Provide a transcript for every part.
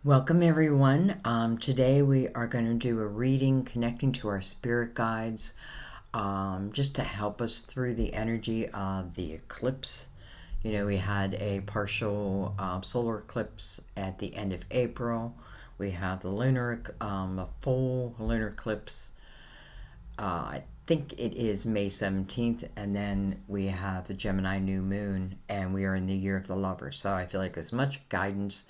Welcome everyone. Today we are going to do a reading connecting to our spirit guides, just to help us through the energy of the eclipse. You know, we had a partial solar eclipse at the end of April. We have the a full lunar eclipse. I think it is May 17th, and then we have the Gemini new moon, and we are in the year of the lover. So I feel like as much guidance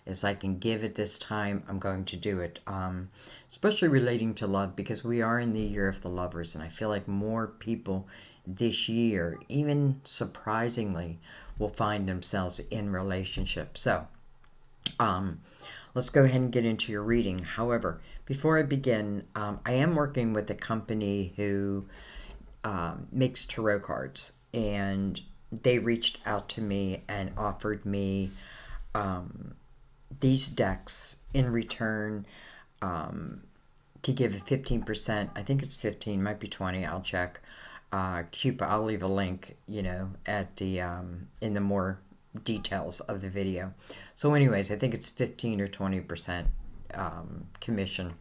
as I can give at this time, I'm going to do it, especially relating to love, because we are in the year of the lovers, and I feel like more people this year, even surprisingly, will find themselves in relationships. So let's go ahead and get into your reading. However, before I begin, I am working with a company who makes tarot cards, and they reached out to me and offered me these decks in return, to give a 15%. I think it's 15, might be 20. I'll check. Coupon. I'll leave a link, at the in the more details of the video. So, anyways, I think it's 15 or 20% commission.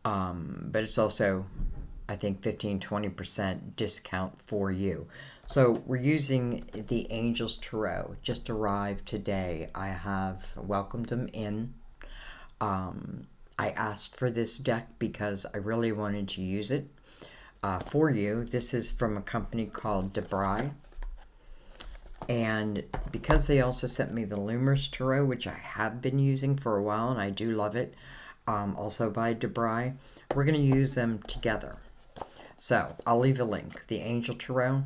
But it's also, I think, 15-20% discount for you. So we're using the Angels Tarot. Just arrived today. I have welcomed them in. I asked for this deck because I really wanted to use it for you. This is from a company called Deceptive. And because they also sent me the Lustrous Tarot, which I have been using for a while, and I do love it, also by Deceptive, we're going to use them together. So I'll leave a link. The Angel Tarot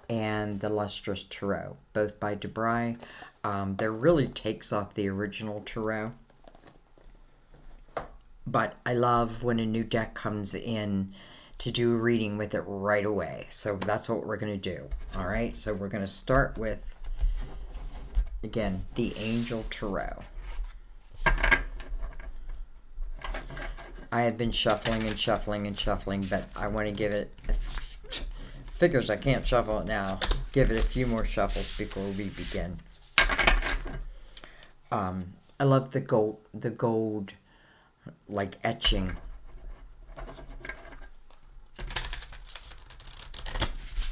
and the Lustrous Tarot, both by Deceptive. There really takes off the original Tarot. But I love when a new deck comes in to do a reading with it right away. So that's what we're going to do. All right, so we're going to start with, again, the Angel Tarot. I have been shuffling and shuffling and shuffling, but I want to give it, figures I can't shuffle it now, give it a few more shuffles before we begin. I love the gold like etching.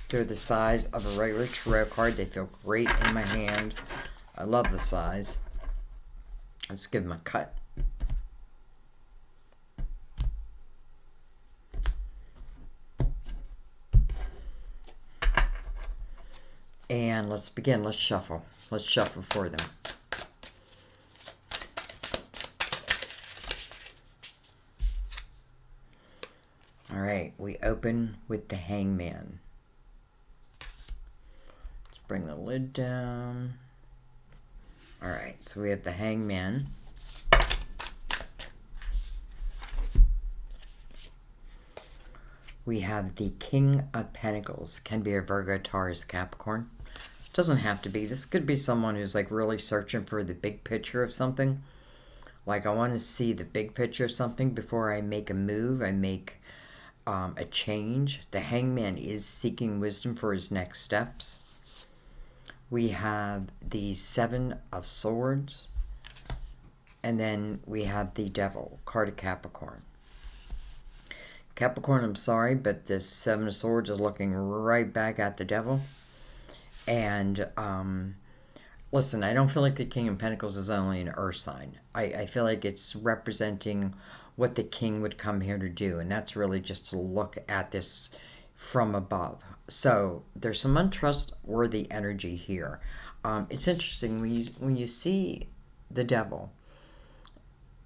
They're the size of a regular tarot card. They feel great in my hand. I love the size. Let's give them a cut. And let's begin. Let's shuffle. Let's shuffle for them. All right, we open with the Hangman. Let's bring the lid down. All right, so we have the Hangman. We have the King of Pentacles. Can be a Virgo, Taurus, Capricorn. Doesn't have to be. This could be someone who's like really searching for the big picture of something. Like, I want to see the big picture of something before I make a move. I make a change. The Hangman is seeking wisdom for his next steps. We have the Seven of Swords. And then we have the Devil, card of Capricorn. Capricorn, I'm sorry, but this Seven of Swords is looking right back at the Devil. And listen, I don't feel like the King of Pentacles is only an earth sign. I feel like it's representing what the king would come here to do, and that's really just to look at this from above. So there's some untrustworthy energy here. It's interesting when you see the Devil.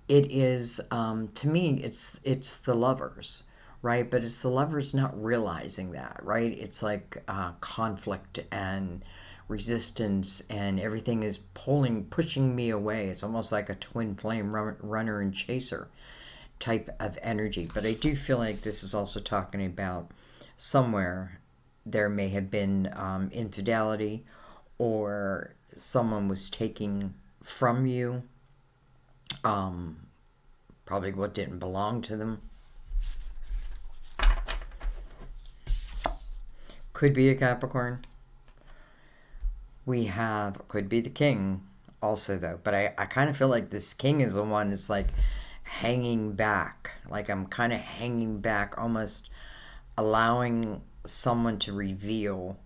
It is, to me, it's the lovers, right? But it's the lovers not realizing that, right? It's like conflict and resistance, and everything is pushing me away. It's almost like a twin flame runner and chaser type of energy. But I do feel like this is also talking about somewhere there may have been infidelity, or someone was taking from you probably what didn't belong to them. Could be a Capricorn. We have, could be the king also though, but I kind of feel like this king is the one that's like hanging back. Like I'm kind of hanging back, almost allowing someone to reveal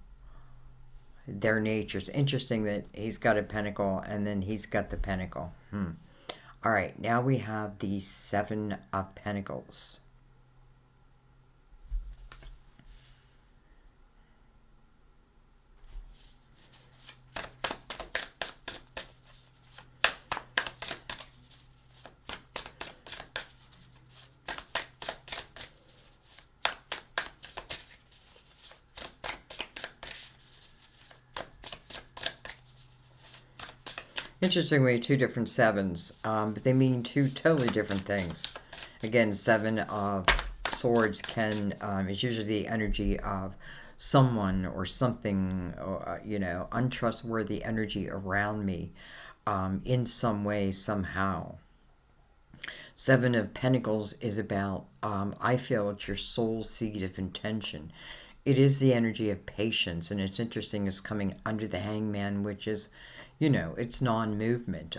their nature. It's interesting that he's got a pentacle and then he's got the pentacle. All right, now we have the Seven of Pentacles. Interestingly, two different sevens, but they mean two totally different things. Again, Seven of Swords is usually the energy of someone or something, untrustworthy energy around me in some way, somehow. Seven of Pentacles is about, I feel it's your soul seed of intention. It is the energy of patience, and it's interesting, it's coming under the Hangman, which is, it's non-movement.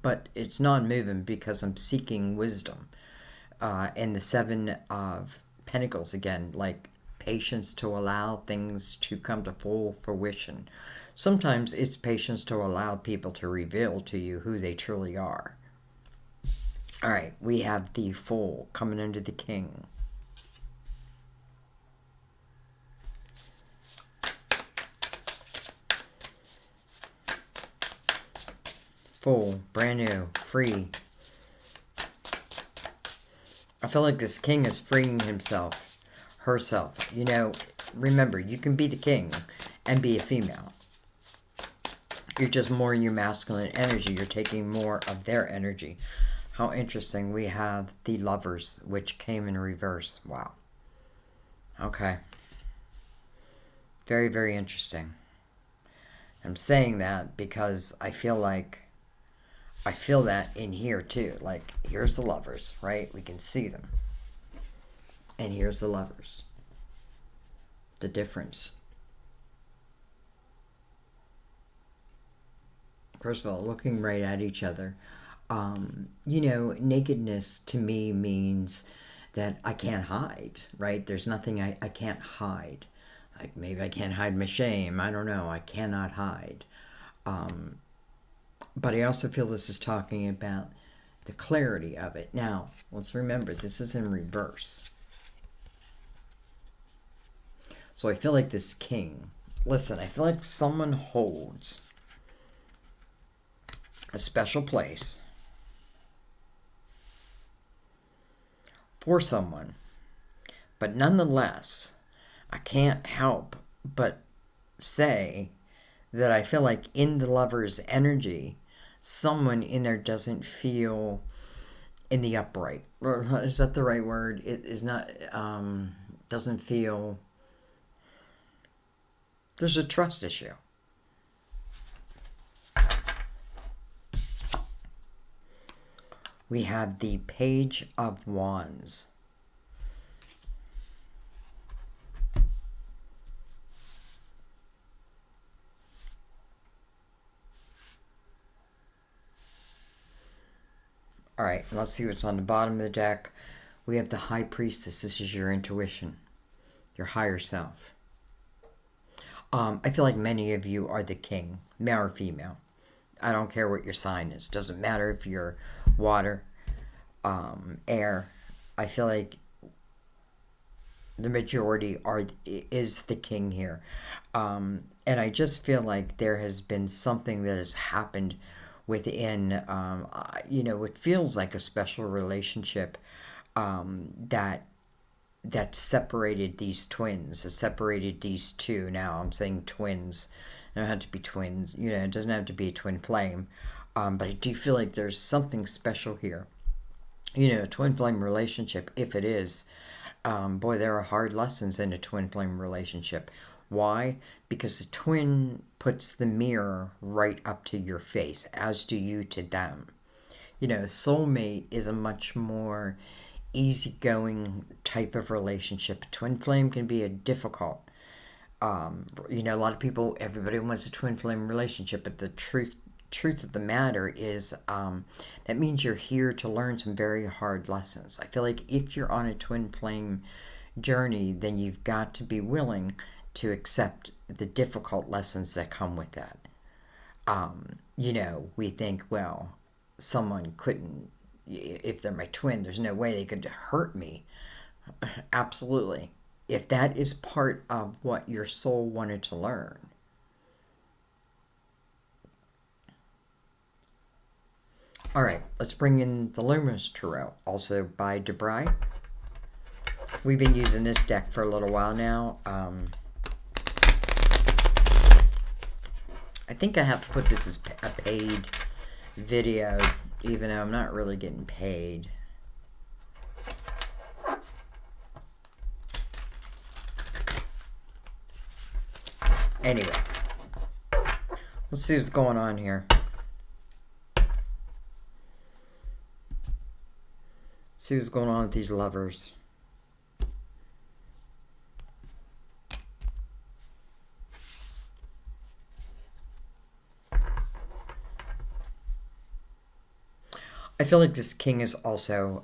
But it's non-movement because I'm seeking wisdom. And the Seven of Pentacles, again, like patience to allow things to come to full fruition. Sometimes it's patience to allow people to reveal to you who they truly are. All right, we have the Fool coming under the King. Fool, brand new, free. I feel like this king is freeing himself, herself. Remember, you can be the king and be a female. You're just more in your masculine energy. You're taking more of their energy. How interesting. We have the Lovers, which came in reverse. Wow. Okay. Very, very interesting. I'm saying that because I feel that in here too. Like, here's the Lovers, right? We can see them. And here's the Lovers. The difference. First of all, looking right at each other. Nakedness to me means that I can't hide, right? There's nothing I can't hide. Like, maybe I can't hide my shame. I don't know. I cannot hide. But I also feel this is talking about the clarity of it. Now, let's remember, this is in reverse. So I feel like this king, listen, I feel like someone holds a special place for someone. But nonetheless, I can't help but say that I feel like in the Lover's energy, someone in there doesn't feel in the upright. Or is that the right word? It is not, doesn't feel, there's a trust issue. We have the Page of Wands. All right, let's see what's on the bottom of the deck. We have the High Priestess. This is your intuition, your higher self. I feel like many of you are the king, male or female. I don't care what your sign is. Doesn't matter if you're water, air. I feel like the majority is the king here. And I just feel like there has been something that has happened within, it feels like a special relationship that separated these twins, that separated these two. Now I'm saying twins. It don't have to be twins. It doesn't have to be a twin flame. But I do feel like there's something special here. A twin flame relationship, if it is, boy, there are hard lessons in a twin flame relationship. Why? Because the twin puts the mirror right up to your face, as do you to them. Soulmate is a much more easygoing type of relationship. Twin flame can be a difficult. A lot of people, everybody wants a twin flame relationship, but the truth truth of the matter is that means you're here to learn some very hard lessons. I feel like if you're on a twin flame journey, then you've got to be willing to accept the difficult lessons that come with that. You know, we think, well, someone couldn't, if they're my twin, there's no way they could hurt me. Absolutely. If that is part of what your soul wanted to learn. All right, let's bring in the Lustrous Tarot, also by Debray. We've been using this deck for a little while now. I think I have to put this as a paid video, even though I'm not really getting paid. Anyway, let's see what's going on here. See what's going on with these lovers. I feel like this king is also,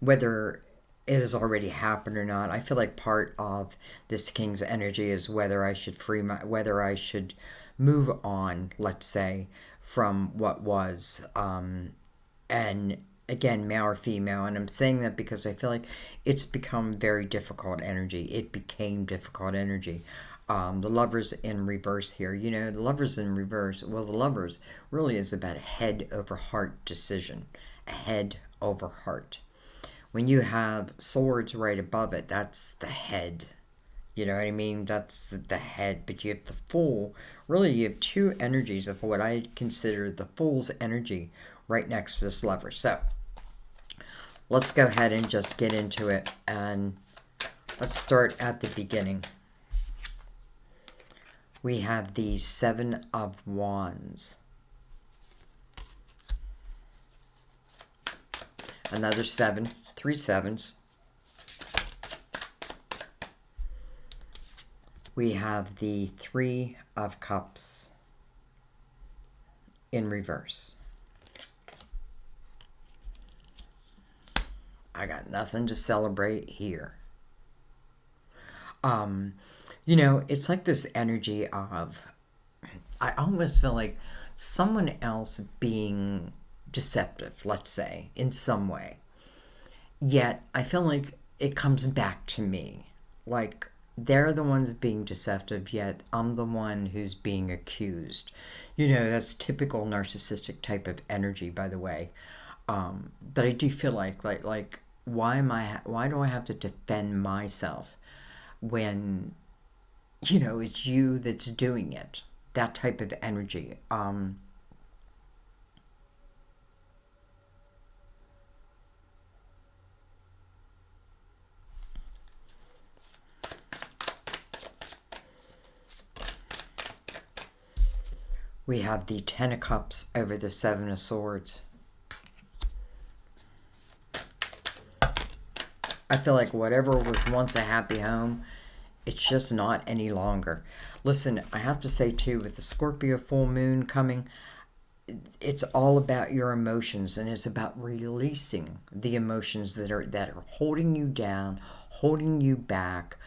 whether it has already happened or not, I feel like part of this king's energy is whether I should whether I should move on, let's say, from what was, and again, male or female, and I'm saying that because I feel like it's become very difficult energy. It became difficult energy. The lovers in reverse here. You know, the lovers in reverse, well, the lovers really is about a head over heart decision. A head over heart. When you have swords right above it, that's the head. You know what I mean? That's the head. But you have the Fool. Really, you have two energies of what I consider the Fool's energy right next to this lover. So, let's go ahead and just get into it. And let's start at the beginning. We have the Seven of Wands. Another 7. 3 sevens. We have the 3 of Cups in reverse. I got nothing to celebrate here. You know, it's like this energy of, I almost feel like someone else being deceptive, let's say, in some way. Yet, I feel like it comes back to me. Like, they're the ones being deceptive, yet I'm the one who's being accused. You know, that's typical narcissistic type of energy, by the way. But I do feel like why do I have to defend myself when, you know, it's you that's doing it? That type of energy. We have the 10 of Cups over the 7 of Swords. I feel like whatever was once a happy home, it's just not any longer. Listen, I have to say too, with the Scorpio full moon coming, it's all about your emotions, and it's about releasing the emotions that are holding you down, holding you back,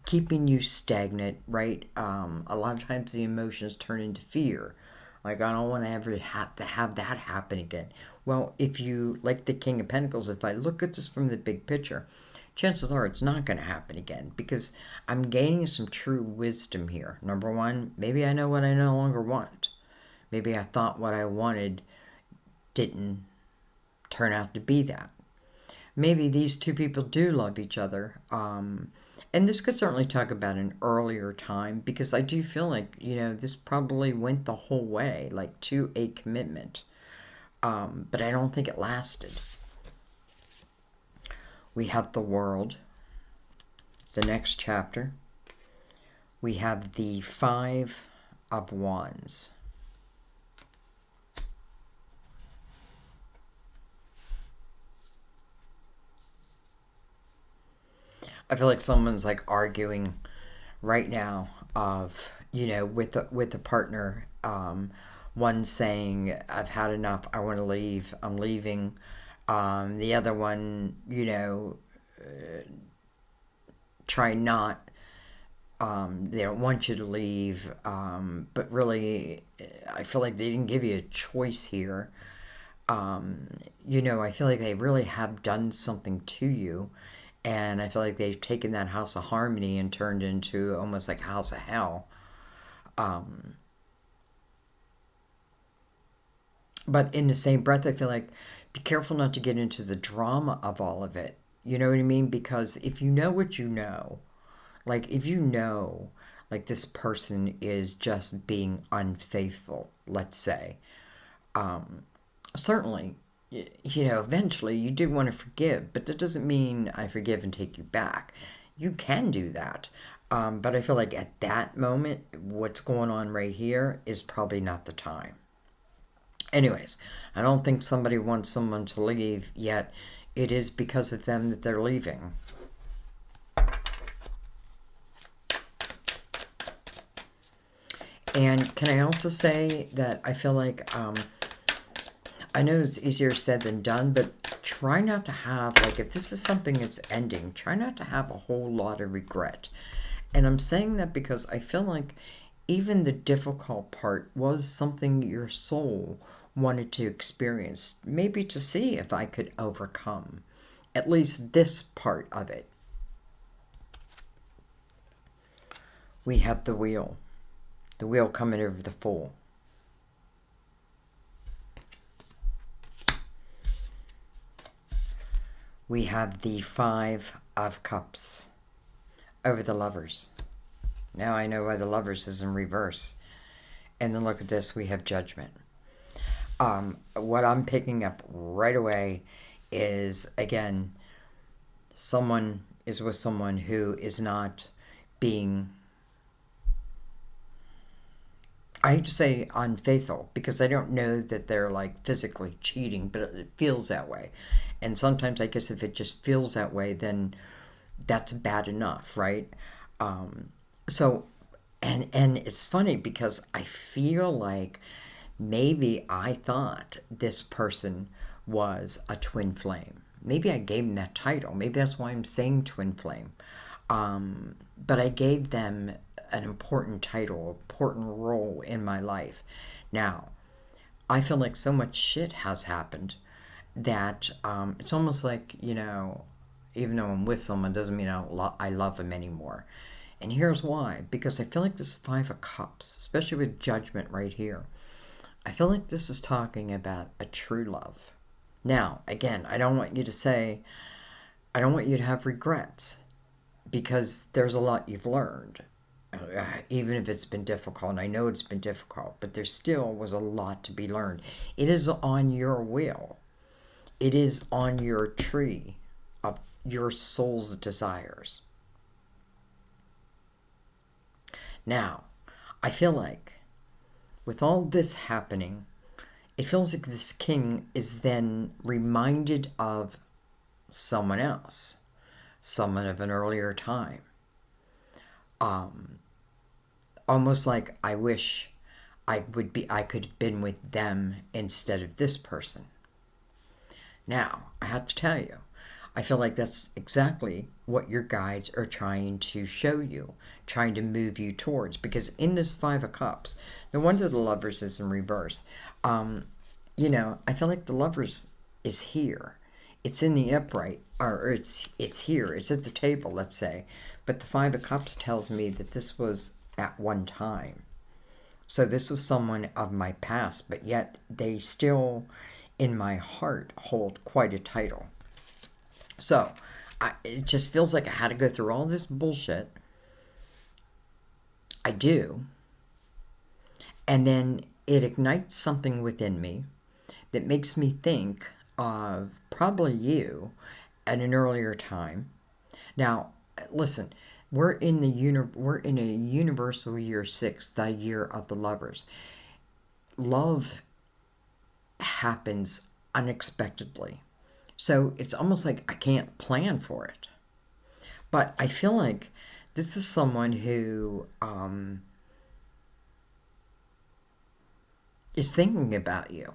keeping you stagnant, right? A lot of times the emotions turn into fear. Like, I don't want to ever have that happen again. Well, if you, like the King of Pentacles, if I look at this from the big picture, chances are it's not going to happen again, because I'm gaining some true wisdom here. Number one, maybe I know what I no longer want. Maybe I thought what I wanted didn't turn out to be that. Maybe these two people do love each other. And this could certainly talk about an earlier time, because I do feel like, you know, this probably went the whole way, like to a commitment. But I don't think it lasted. We have the World, the next chapter. We have the 5 of Wands. I feel like someone's like arguing right now of, with a partner. One saying, "I've had enough. I want to leave. I'm leaving." The other one, try not. They don't want you to leave, but really, I feel like they didn't give you a choice here. I feel like they really have done something to you, and I feel like they've taken that house of harmony and turned into almost like a house of hell. Um, but in the same breath, I feel like be careful not to get into the drama of all of it. You know what I mean? Because if you know what you know, like if you know, like this person is just being unfaithful, let's say, um, certainly, eventually you do want to forgive, but that doesn't mean I forgive and take you back. You can do that. But I feel like at that moment, what's going on right here is probably not the time. Anyways, I don't think somebody wants someone to leave yet. It is because of them that they're leaving. And can I also say that I feel like I know it's easier said than done, but try not to have, like, if this is something that's ending, try not to have a whole lot of regret. And I'm saying that because I feel like even the difficult part was something your soul wanted to experience, maybe to see if I could overcome at least this part of it. We have the wheel coming over the Fool. We have the Five of Cups over the Lovers. Now I know why the Lovers is in reverse. And then look at this, we have Judgment. What I'm picking up right away is, again, someone is with someone who is not being, I hate to say unfaithful, because I don't know that they're like physically cheating, but it feels that way. And sometimes I guess if it just feels that way, then that's bad enough, right? So, and it's funny because I feel like maybe I thought this person was a twin flame. Maybe I gave them that title. Maybe that's why I'm saying twin flame. But I gave them an important title, important role in my life. Now, I feel like so much shit has happened that it's almost like, even though I'm with someone doesn't mean I love them anymore. And here's why. Because I feel like this Five of Cups, especially with Judgment right here, I feel like this is talking about a true love. Now, again, I don't want you to have regrets, because there's a lot you've learned. Even if it's been difficult, and I know it's been difficult, but there still was a lot to be learned. It is on your wheel. It is on your tree of your soul's desires. Now, I feel like with all this happening, it feels like this king is then reminded of someone else, someone of an earlier time. Almost like I wish I could have been with them instead of this person. Now, I have to tell you, I feel like that's exactly what your guides are trying to show you, trying to move you towards. Because in this Five of Cups, no wonder the Lovers is in reverse. I feel like the Lovers is here. It's in the upright, or it's here. It's at the table, let's say. But the Five of Cups tells me that this was at one time. So this was someone of my past, but yet they still, in my heart, hold quite a title. So it just feels like I had to go through all this bullshit. I do. And then it ignites something within me that makes me think of probably you at an earlier time. Now, listen, we're in a universal year 6, the year of the Lovers. Love happens unexpectedly. So it's almost like I can't plan for it. But I feel like this is someone who is thinking about you.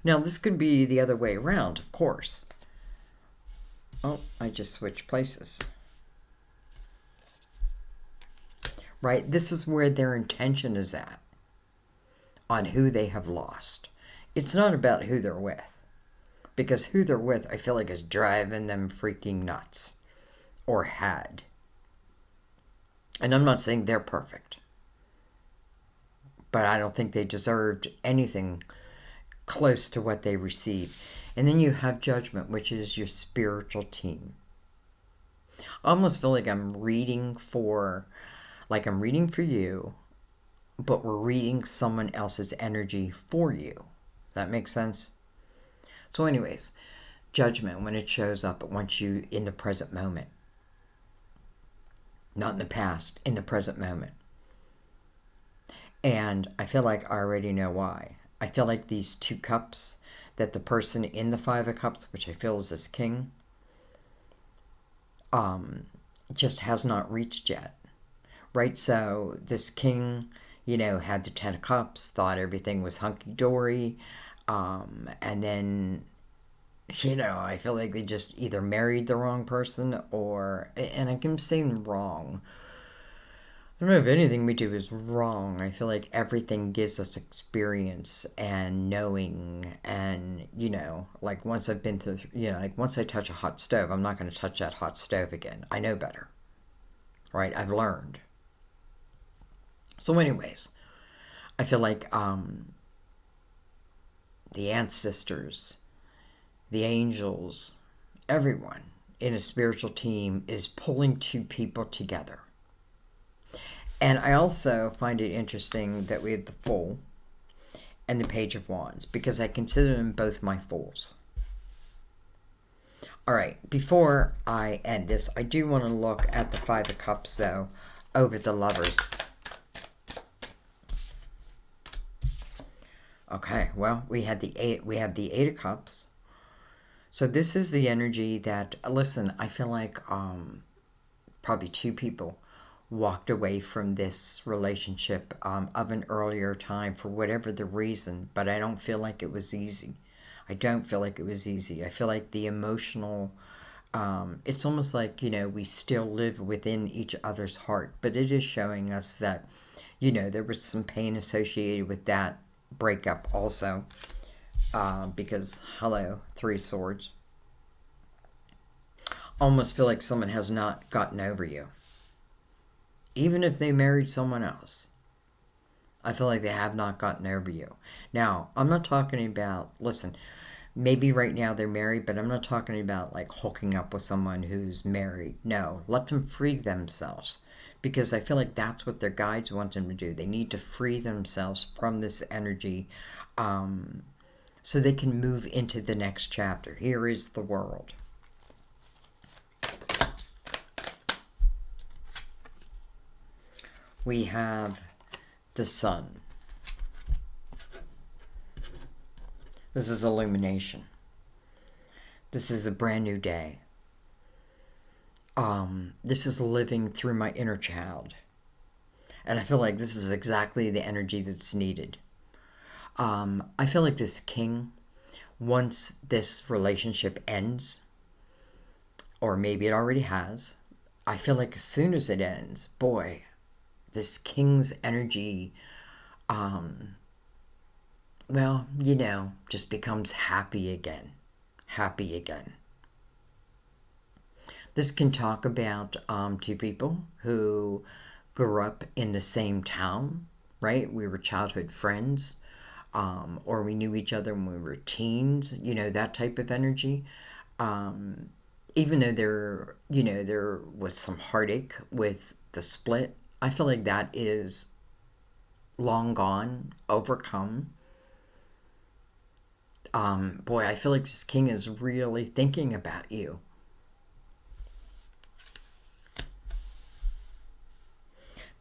Now, this could be the other way around, of course. Oh, I just switched places. Right? This is where their intention is at, on who they have lost. It's not about who they're with. Because who they're with, I feel like, is driving them freaking nuts. Or had. And I'm not saying they're perfect. But I don't think they deserved anything close to what they received. And then you have judgment, which is your spiritual team. I almost feel like I'm reading for you, but we're reading someone else's energy for you. Does that make sense? So anyways, judgment, when it shows up, it wants you in the present moment. Not in the past, in the present moment. And I feel like I already know why. I feel like these 2 cups, that the person in the 5 of Cups, which I feel is this king, just has not reached yet. Right? So this king, had the 10 of Cups, thought everything was hunky-dory, and then, I feel like they just either married the wrong person or, and I'm saying wrong. I don't know if anything we do is wrong. I feel like everything gives us experience and knowing, and, like once I've been through, like once I touch a hot stove, I'm not going to touch that hot stove again. I know better. Right? I've learned. So anyways, I feel like the ancestors, the angels, everyone in a spiritual team is pulling 2 people together. And I also find it interesting that we have the Fool and the Page of Wands, because I consider them both my Fools. All right, before I end this, I do want to look at the 5 of Cups, though, over the Lovers. Okay, well, we have the 8 of Cups. So this is the energy that, listen, I feel like probably 2 people walked away from this relationship of an earlier time for whatever the reason, but I don't feel like it was easy. I don't feel like it was easy. I feel like the emotional, it's almost like, we still live within each other's heart, but it is showing us that, there was some pain associated with that breakup also, because, hello, 3 of Swords. Almost feel like someone has not gotten over you. Even if they married someone else, I feel like they have not gotten over you. Now, I'm not talking about, listen, maybe right now they're married, but I'm not talking about like hooking up with someone who's married. No, let them free themselves, because I feel like that's what their guides want them to do. They need to free themselves from this energy so they can move into the next chapter. Here is the World. We have the Sun. This is illumination. This is a brand new day. This is living through my inner child. And I feel like this is exactly the energy that's needed. I feel like this king, once this relationship ends, or maybe it already has, I feel like as soon as it ends, boy, this king's energy, well, just becomes happy again. Happy again. This can talk about 2 people who grew up in the same town, right? We were childhood friends, or we knew each other when we were teens, that type of energy. Even though there was some heartache with the split, I feel like that is long gone, overcome. Boy, I feel like this king is really thinking about you.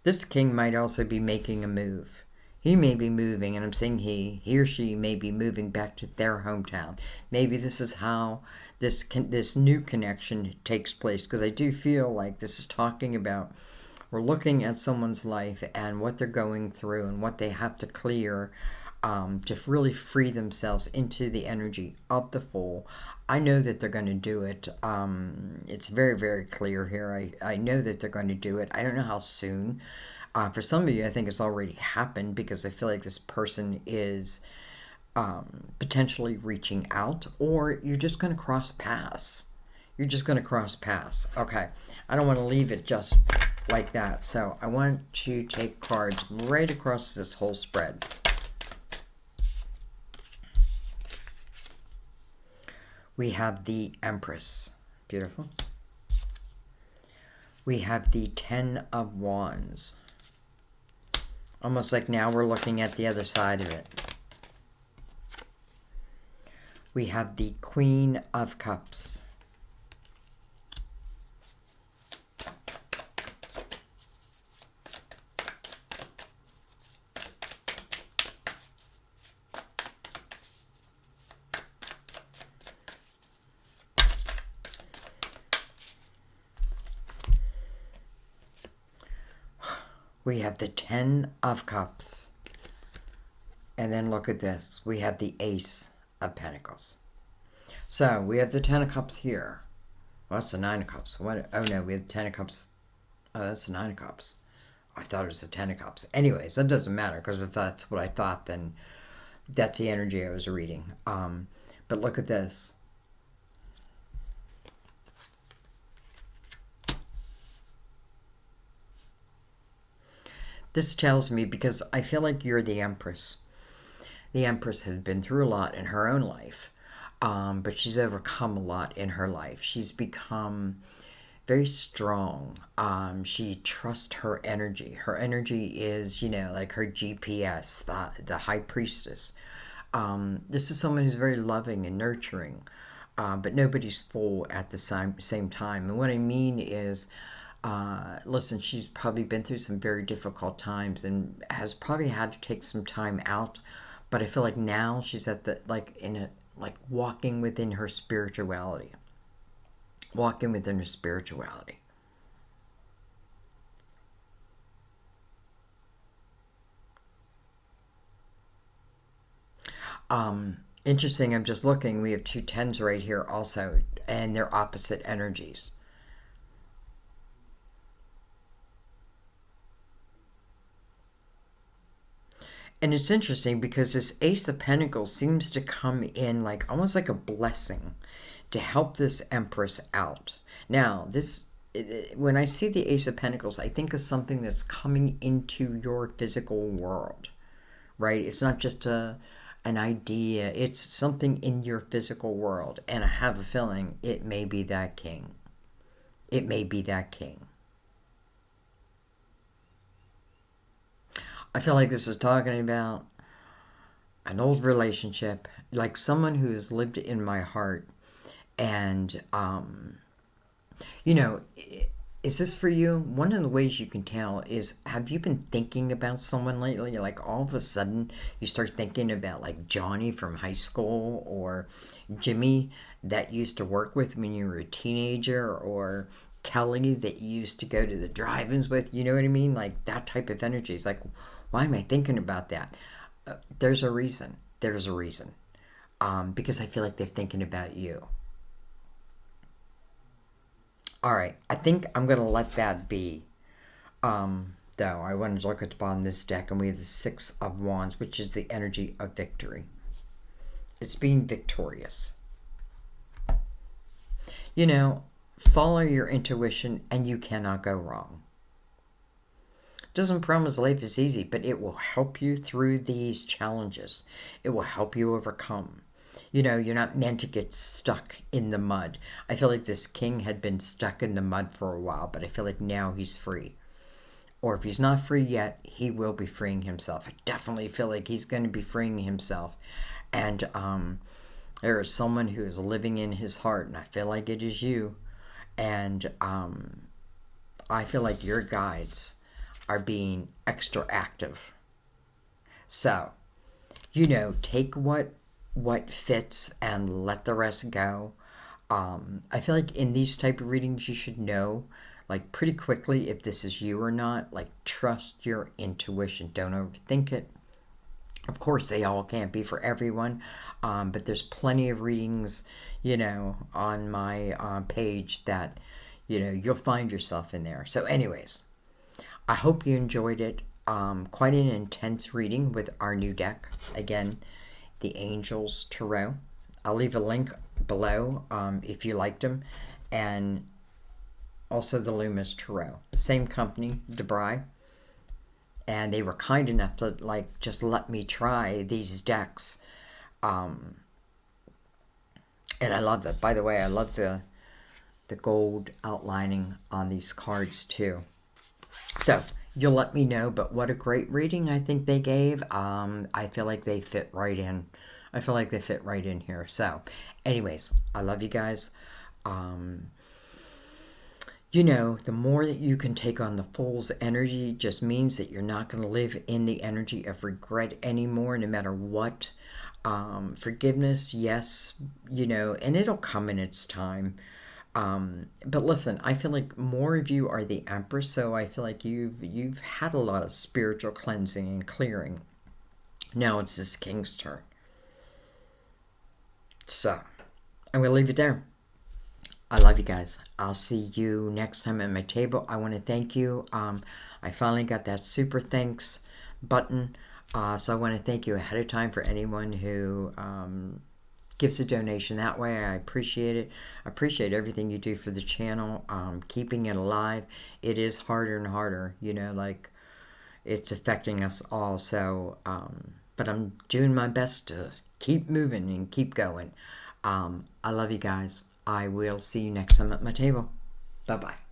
This king might also be making a move. He may be moving, and I'm saying he or she may be moving back to their hometown. Maybe this is how this new connection takes place, because I do feel like this is talking about, we're looking at someone's life and what they're going through and what they have to clear to really free themselves into the energy of the Fool. I know that they're going to do it. It's very, very clear here. I know that they're going to do it. I don't know how soon. For some of you, I think it's already happened, because I feel like this person is potentially reaching out, or you're just going to cross paths. You're just going to cross paths. Okay. I don't want to leave it just like that. So I want to take cards right across this whole spread. We have the Empress. Beautiful. We have the Ten of Wands. Almost like now we're looking at the other side of it. We have the Queen of Cups. We have the Ten of Cups. And then look at this. We have the Ace of Pentacles. So we have the Ten of Cups here. Well, that's the Nine of Cups. What? Oh no, we have the Ten of Cups. Oh, that's the Nine of Cups. I thought it was the Ten of Cups. Anyways, that doesn't matter, because if that's what I thought, then that's the energy I was reading. But look at this. This tells me, because I feel like you're the Empress. The Empress has been through a lot in her own life, but she's overcome a lot in her life. She's become very strong. She trusts her energy. Her energy is, you know, like her GPS, the High Priestess. This is someone who's very loving and nurturing, but nobody's full at the same time. And what I mean is, listen, she's probably been through some very difficult times and has probably had to take some time out. But I feel like now she's at the, walking within her spirituality. Walking within her spirituality. Interesting, I'm just looking. We have two tens right here also, and they're opposite energies. And it's interesting because this Ace of Pentacles seems to come in like almost like a blessing to help this Empress out. Now, when I see the Ace of Pentacles, I think of something that's coming into your physical world, right? It's not just an idea. It's something in your physical world. And I have a feeling it may be that king. It may be that king. I feel like this is talking about an old relationship, like someone who has lived in my heart. And, you know, is this for you? One of the ways you can tell is, have you been thinking about someone lately? Like all of a sudden you start thinking about like Johnny from high school, or Jimmy that you used to work with when you were a teenager, or Kelly that you used to go to the drive-ins with. You know what I mean? Like that type of energy. It's like, why am I thinking about that? There's a reason. There's a reason. Because I feel like they're thinking about you. All right. I think I'm going to let that be. Though I wanted to look at the bottom of this deck, and we have the Six of Wands, which is the energy of victory. It's being victorious. You know, follow your intuition and you cannot go wrong. Doesn't promise life is easy, but it will help you through these challenges. It will help you overcome. You know, you're not meant to get stuck in the mud. I feel like this king had been stuck in the mud for a while, but I feel like now he's free. Or if he's not free yet, he will be freeing himself. I definitely feel like he's going to be freeing himself. And there is someone who is living in his heart, and I feel like it is you. And I feel like your guides are being extra active. So, you know, take what fits and let the rest go. I feel like in these type of readings, you should know, like, pretty quickly if this is you or not. Like, trust your intuition. Don't overthink it. Of course, they all can't be for everyone, but there's plenty of readings, on my page that, you'll find yourself in there. So, anyways, I hope you enjoyed it. Quite an intense reading with our new deck. Again, the Angels Tarot. I'll leave a link below if you liked them. And also the Lustrous Tarot. Same company, Debray. And they were kind enough to just let me try these decks. And I love that. By the way, I love the gold outlining on these cards too. So you'll let me know, but what a great reading I think they gave. I feel like they fit right in. I feel like they fit right in here. So anyways, I love you guys. The more that you can take on the Fool's energy just means that you're not going to live in the energy of regret anymore, no matter what. Forgiveness, yes, and it'll come in its time. But listen, I feel like more of you are the Empress, so I feel like you've had a lot of spiritual cleansing and clearing. Now it's this King's turn. So, I'm going to leave it there. I love you guys. I'll see you next time at my table. I want to thank you. I finally got that super thanks button. So I want to thank you ahead of time for anyone who gives a donation that way. I appreciate it. I appreciate everything you do for the channel, keeping it alive. It is harder and harder, it's affecting us all. So, but I'm doing my best to keep moving and keep going. I love you guys. I will see you next time at my table. Bye-bye.